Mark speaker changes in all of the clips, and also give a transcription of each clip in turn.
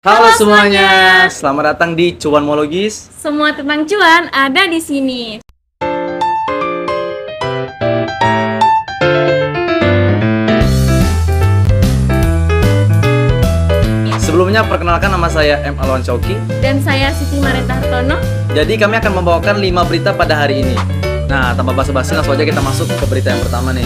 Speaker 1: Halo semuanya, selamat datang di Cuanmologis.
Speaker 2: Semua tentang cuan ada di sini.
Speaker 1: Sebelumnya perkenalkan, nama saya M. Alwan Coki.
Speaker 2: Dan saya Siti Mareta Hartono.
Speaker 1: Jadi kami akan membawakan 5 berita pada hari ini. Nah, tanpa basa-basi langsung aja kita masuk ke berita yang pertama nih.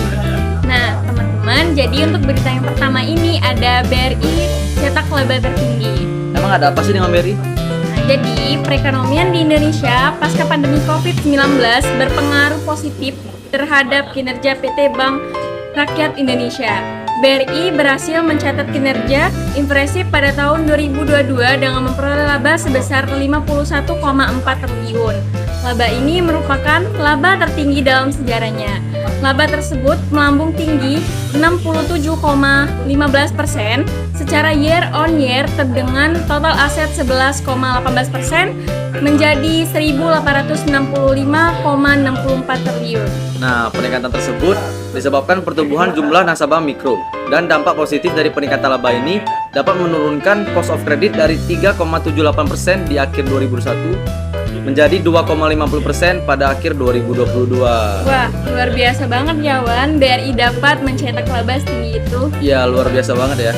Speaker 2: Nah, teman-teman, jadi untuk berita yang pertama ini ada BRI cetak laba tertinggi.
Speaker 1: Emang ada apa sih dengan BRI?
Speaker 2: Nah, jadi perekonomian di Indonesia pasca pandemi COVID-19 berpengaruh positif terhadap kinerja PT Bank Rakyat Indonesia. BRI berhasil mencatat kinerja impresif pada tahun 2022 dengan memperoleh laba sebesar 51,4 triliun. Laba ini merupakan laba tertinggi dalam sejarahnya. Laba tersebut melambung tinggi 67,15% secara year on year dengan total aset 11,18% menjadi 1.865,64 triliun.
Speaker 1: Nah, peningkatan tersebut disebabkan pertumbuhan jumlah nasabah mikro dan dampak positif dari peningkatan laba ini dapat menurunkan cost of credit dari 3,78% di akhir 2021 menjadi 2,50% pada akhir 2022.
Speaker 2: Wah, luar biasa banget ya Wan, BRI dapat mencetak laba setinggi itu.
Speaker 1: Ya, luar biasa banget ya.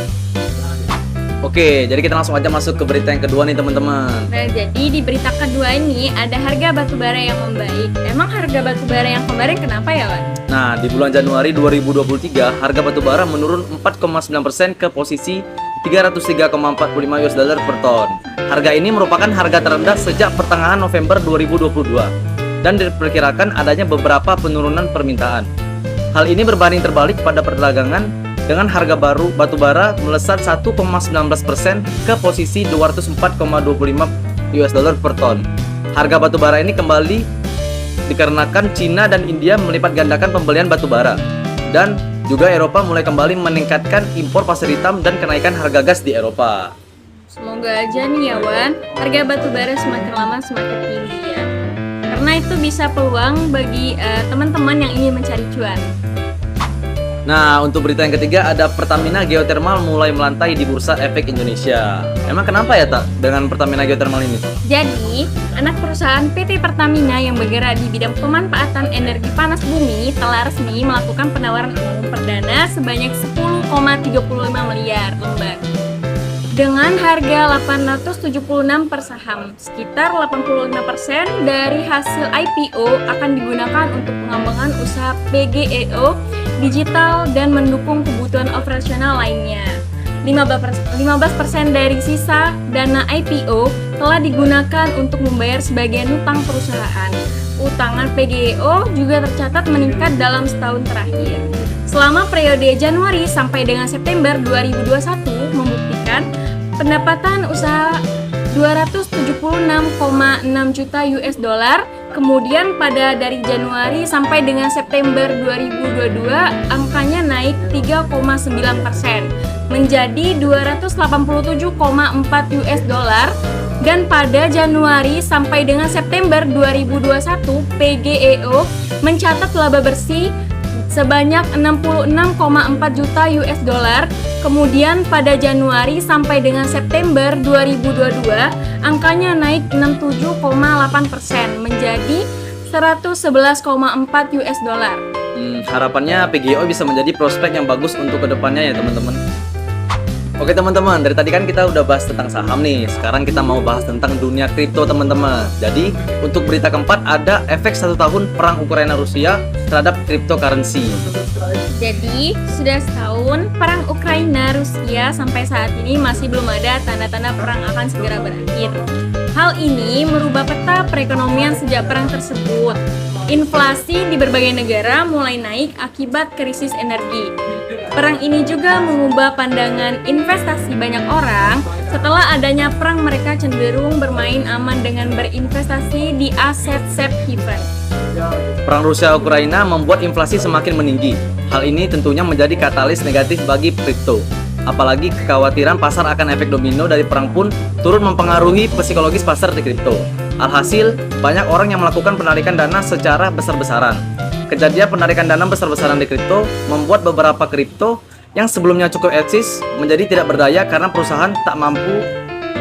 Speaker 1: Oke, jadi kita langsung aja masuk ke berita yang kedua nih teman-teman.
Speaker 2: Nah, jadi di berita kedua ini ada harga batubara yang membaik. Emang harga batubara yang kemarin kenapa ya Wan?
Speaker 1: Nah, di bulan Januari 2023, harga batubara menurun 4,9% ke posisi 303,45 US dollar per ton. Harga ini merupakan harga terendah sejak pertengahan November 2022 dan diperkirakan adanya beberapa penurunan permintaan. Hal ini berbanding terbalik pada perdagangan dengan harga baru batubara melesat 1,19% ke posisi 204,25 US dollar per ton. Harga batubara ini kembali dikarenakan Cina dan India melipat gandakan pembelian batubara dan juga Eropa mulai kembali meningkatkan impor pasir hitam dan kenaikan harga gas di Eropa.
Speaker 2: Semoga aja nih ya Wan, harga batubara semakin lama semakin tinggi ya. Karena itu bisa peluang bagi teman-teman yang ingin mencari cuan.
Speaker 1: Nah, untuk berita yang ketiga ada Pertamina Geothermal mulai melantai di Bursa Efek Indonesia. Emang kenapa ya Tak dengan Pertamina Geothermal ini?
Speaker 2: Jadi, anak perusahaan PT Pertamina yang bergerak di bidang pemanfaatan energi panas bumi telah resmi melakukan penawaran umum perdana sebanyak 10,35 miliar lembar. Dengan harga 876 per saham, sekitar 85% dari hasil IPO akan digunakan untuk pengembangan usaha PGEO digital dan mendukung kebutuhan operasional lainnya. 15% dari sisa dana IPO telah digunakan untuk membayar sebagian utang perusahaan. Utangan PGEO juga tercatat meningkat dalam setahun terakhir. Selama periode Januari sampai dengan September 2021 membuktikan pendapatan usaha 276,6 juta US dollar. Kemudian pada dari Januari sampai dengan September 2022 angkanya naik 3,9% menjadi 287,4 US dollar. Dan pada Januari sampai dengan September 2021 PGEO mencatat laba bersih sebanyak 66,4 juta US dollar. Kemudian pada Januari sampai dengan September 2022 angkanya naik 67,8% menjadi 111,4 US dollar.
Speaker 1: Harapannya PGO bisa menjadi prospek yang bagus untuk kedepannya ya teman-teman. Oke teman-teman, dari tadi kan kita udah bahas tentang saham nih. Sekarang kita mau bahas tentang dunia kripto teman-teman. Jadi untuk berita keempat ada efek 1 tahun perang Ukraina Rusia terhadap cryptocurrency.
Speaker 2: Jadi sudah setahun perang Ukraina Rusia, sampai saat ini masih belum ada tanda-tanda perang akan segera berakhir. Hal ini merubah peta perekonomian sejak perang tersebut. Inflasi di berbagai negara mulai naik akibat krisis energi. Perang ini juga mengubah pandangan investasi banyak orang. Setelah adanya perang, mereka cenderung bermain aman dengan berinvestasi di aset safe haven.
Speaker 1: Perang Rusia-Ukraina membuat inflasi semakin meninggi. Hal ini tentunya menjadi katalis negatif bagi kripto. Apalagi kekhawatiran pasar akan efek domino dari perang pun turut mempengaruhi psikologis pasar di kripto. Alhasil, banyak orang yang melakukan penarikan dana secara besar-besaran. Kejadian penarikan dana besar-besaran di kripto membuat beberapa kripto yang sebelumnya cukup eksis menjadi tidak berdaya karena perusahaan tak mampu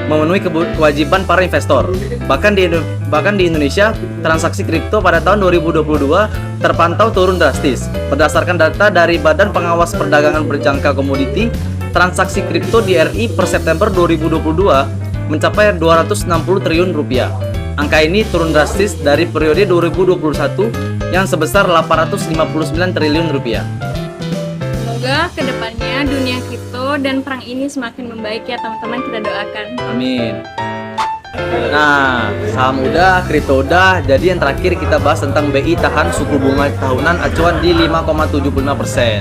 Speaker 1: memenuhi kewajiban para investor. Bahkan di Indonesia, transaksi kripto pada tahun 2022 terpantau turun drastis. Berdasarkan data dari Badan Pengawas Perdagangan Berjangka Komoditi, transaksi kripto di RI per September 2022 mencapai 260 triliun rupiah. Angka ini turun drastis dari periode 2021 yang sebesar 859 triliun rupiah.
Speaker 2: Semoga kedepannya dunia kripto dan perang ini semakin membaik ya teman-teman, kita doakan.
Speaker 1: Amin. Nah, saham udah, kripto udah, jadi yang terakhir kita bahas tentang BI tahan suku bunga tahunan acuan di 5,75%.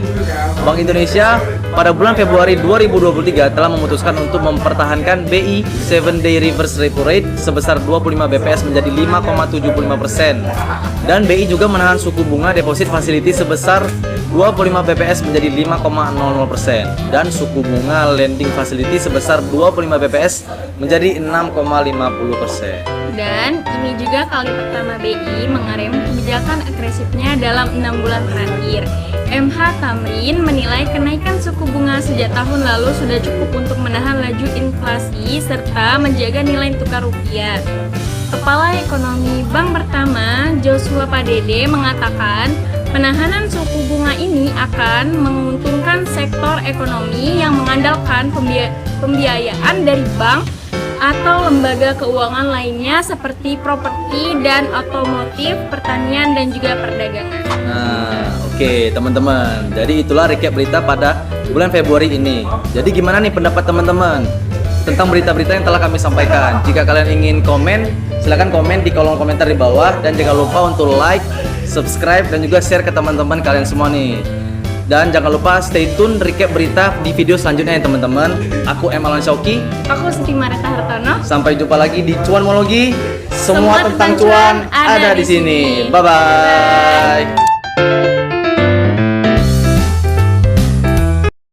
Speaker 1: Bank Indonesia pada bulan Februari 2023 telah memutuskan untuk mempertahankan BI 7-day reverse repo rate sebesar 25 BPS menjadi 5,75%. Dan BI juga menahan suku bunga deposit facility sebesar 25 BPS menjadi 5,00% dan suku bunga lending facility sebesar 25 BPS menjadi 6,50%.
Speaker 2: Dan ini juga kali pertama BI mengerem kebijakan agresifnya dalam 6 bulan terakhir. MH Tamrin menilai kenaikan suku bunga sejak tahun lalu sudah cukup untuk menahan laju inflasi serta menjaga nilai tukar rupiah. Kepala Ekonomi Bank Pertama, Joshua Padede, mengatakan penahanan suku bunga ini akan menguntungkan sektor ekonomi yang mengandalkan pembiayaan dari bank atau lembaga keuangan lainnya seperti properti dan otomotif, pertanian, dan juga perdagangan.
Speaker 1: Nah, oke teman-teman. Jadi itulah recap berita pada bulan Februari ini. Jadi gimana nih pendapat teman-teman tentang berita-berita yang telah kami sampaikan? Jika kalian ingin komen, silahkan komen di kolom komentar di bawah. Dan jangan lupa untuk like, subscribe, dan juga share ke teman-teman kalian semua nih. Dan jangan lupa stay tune recap berita di video selanjutnya ya teman-teman. Aku Emalan Syauki.
Speaker 2: Aku Siti Marita Hartono.
Speaker 1: Sampai jumpa lagi di Cuan Monologi. Semua tentang cuan ada di sini. Bye-bye.